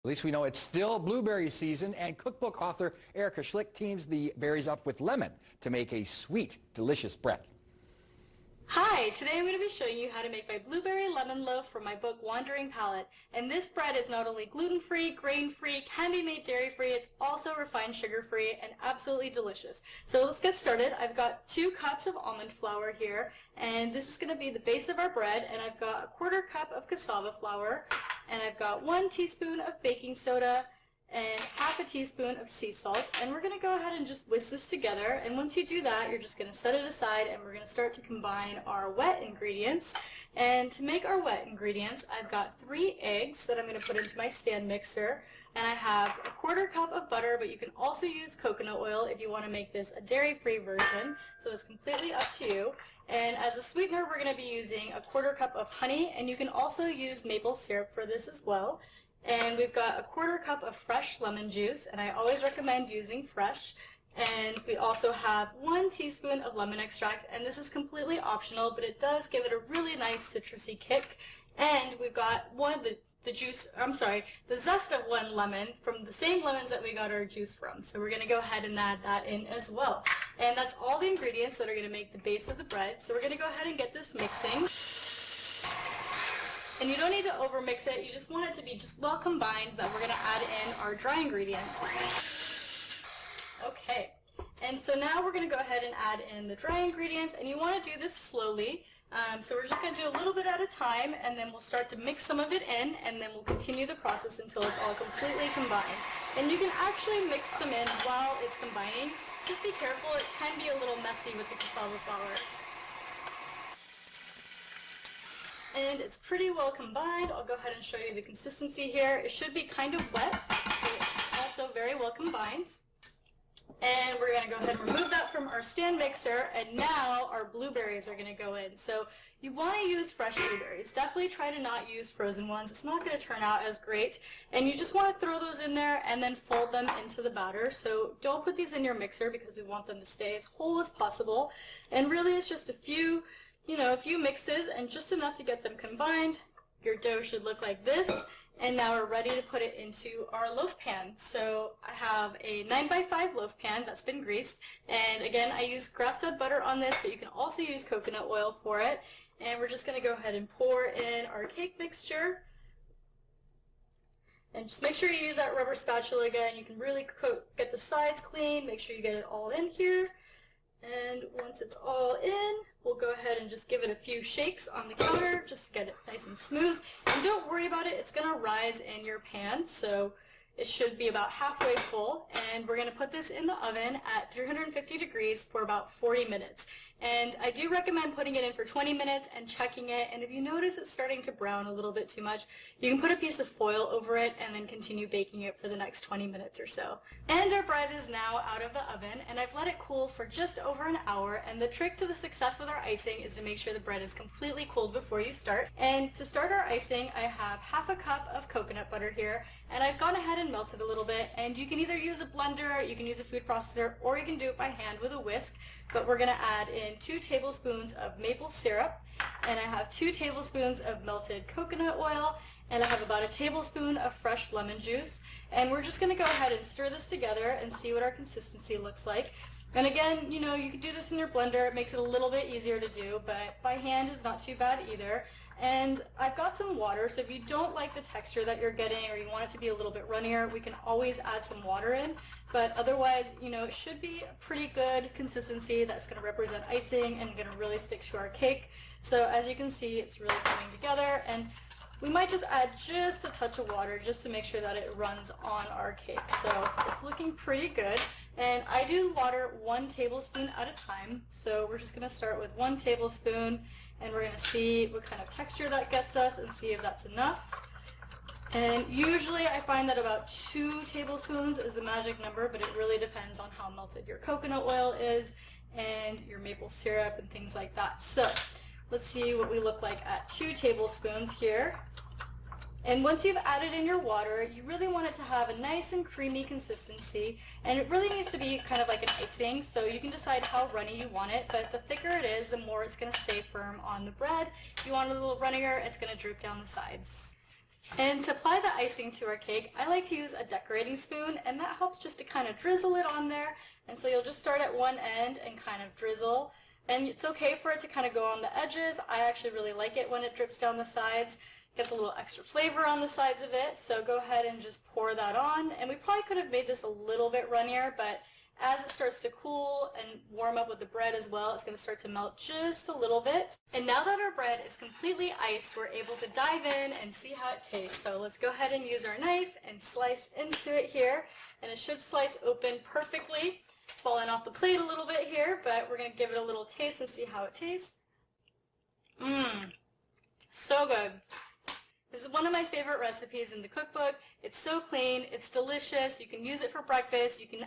At least we know it's still blueberry season, and cookbook author Erica Schlick teams the berries up with lemon to make a sweet, delicious bread. Hi, today I'm going to be showing you how to make my blueberry lemon loaf from my book Wandering Palate. And this bread is not only gluten-free, grain-free, can be made dairy-free, it's also refined sugar-free and absolutely delicious. So let's get started. I've got 2 cups of almond flour here, and this is going to be the base of our bread, and I've got a 1/4 cup of cassava flour, and I've got 1 teaspoon of baking soda, and 1/2 teaspoon of sea salt, and we're going to go ahead and just whisk this together. And once you do that, you're just going to set it aside, and we're going to start to combine our wet ingredients. And to make our wet ingredients, I've got 3 eggs that I'm going to put into my stand mixer, and I have a 1/4 cup of butter, but you can also use coconut oil if you want to make this a dairy-free version, so it's completely up to you. And as a sweetener, we're going to be using a 1/4 cup of honey, and you can also use maple syrup for this as well. And we've got a 1/4 cup of fresh lemon juice, and I always recommend using fresh. And we also have 1 teaspoon of lemon extract, and this is completely optional, but it does give it a really nice citrusy kick. And we've got the zest of 1 lemon from the same lemons that we got our juice from. So we're going to go ahead and add that in as well. And that's all the ingredients that are going to make the base of the bread. So we're going to go ahead and get this mixing. And you don't need to overmix it, you just want it to be just well combined, that we're going to add in our dry ingredients. Okay, and so now we're going to go ahead and add in the dry ingredients, and you want to do this slowly. So we're just going to do a little bit at a time, and then we'll start to mix some of it in, and then we'll continue the process until it's all completely combined. And you can actually mix some in while it's combining. Just be careful, it can be a little messy with the cassava flour. And it's pretty well combined. I'll go ahead and show you the consistency here. It should be kind of wet, but it's also very well combined. And we're going to go ahead and remove that from our stand mixer, and now our blueberries are going to go in. So you want to use fresh blueberries. Definitely try to not use frozen ones. It's not going to turn out as great. And you just want to throw those in there and then fold them into the batter. So don't put these in your mixer because we want them to stay as whole as possible. And really it's just a few mixes and just enough to get them combined. Your dough should look like this, and now we're ready to put it into our loaf pan. So I have a 9x5 loaf pan that's been greased, and again I use grass-fed butter on this, but you can also use coconut oil for it. And we're just going to go ahead and pour in our cake mixture. And just make sure you use that rubber spatula again. You can really get the sides clean, make sure you get it all in here. And once it's all in, we'll go ahead and just give it a few shakes on the counter just to get it nice and smooth. And don't worry about it, it's going to rise in your pan, so it should be about halfway full. And we're going to put this in the oven at 350 degrees for about 40 minutes. And I do recommend putting it in for 20 minutes and checking it, and if you notice it's starting to brown a little bit too much, you can put a piece of foil over it and then continue baking it for the next 20 minutes or so. And our bread is now out of the oven, and I've let it cool for just over an hour. And the trick to the success with our icing is to make sure the bread is completely cooled before you start. And to start our icing, I have 1/2 cup of coconut butter here, and I've gone ahead and melted a little bit. And you can either use a blender, you can use a food processor, or you can do it by hand with a whisk. But we're going to add in 2 tablespoons of maple syrup, and I have 2 tablespoons of melted coconut oil, and I have about a tablespoon of fresh lemon juice. And we're just going to go ahead and stir this together and see what our consistency looks like. And again, you can do this in your blender. It makes it a little bit easier to do, but by hand is not too bad either. And I've got some water, so if you don't like the texture that you're getting or you want it to be a little bit runnier, we can always add some water in. But otherwise, it should be a pretty good consistency that's going to represent icing and going to really stick to our cake. So as you can see, it's really coming together, and we might just add just a touch of water just to make sure that it runs on our cake. So it's looking pretty good. And I do water 1 tablespoon at a time. So we're just going to start with 1 tablespoon, and we're going to see what kind of texture that gets us and see if that's enough. And usually I find that about 2 tablespoons is the magic number, but it really depends on how melted your coconut oil is and your maple syrup and things like that. So let's see what we look like at 2 tablespoons here. And once you've added in your water, you really want it to have a nice and creamy consistency, and it really needs to be kind of like an icing, so you can decide how runny you want it, but the thicker it is, the more it's going to stay firm on the bread. If you want it a little runnier, it's going to droop down the sides. And to apply the icing to our cake, I like to use a decorating spoon, and that helps just to kind of drizzle it on there. And so you'll just start at one end and kind of drizzle. And it's okay for it to kind of go on the edges. I actually really like it when it drips down the sides. Gets a little extra flavor on the sides of it, so go ahead and just pour that on. And we probably could have made this a little bit runnier, but as it starts to cool and warm up with the bread as well, it's going to start to melt just a little bit. And now that our bread is completely iced, we're able to dive in and see how it tastes. So let's go ahead and use our knife and slice into it here. And it should slice open perfectly. Falling off the plate a little bit here, but we're going to give it a little taste and see how it tastes. Mmm, so good. This is one of my favorite recipes in the cookbook. It's so clean, it's delicious, you can use it for breakfast, you can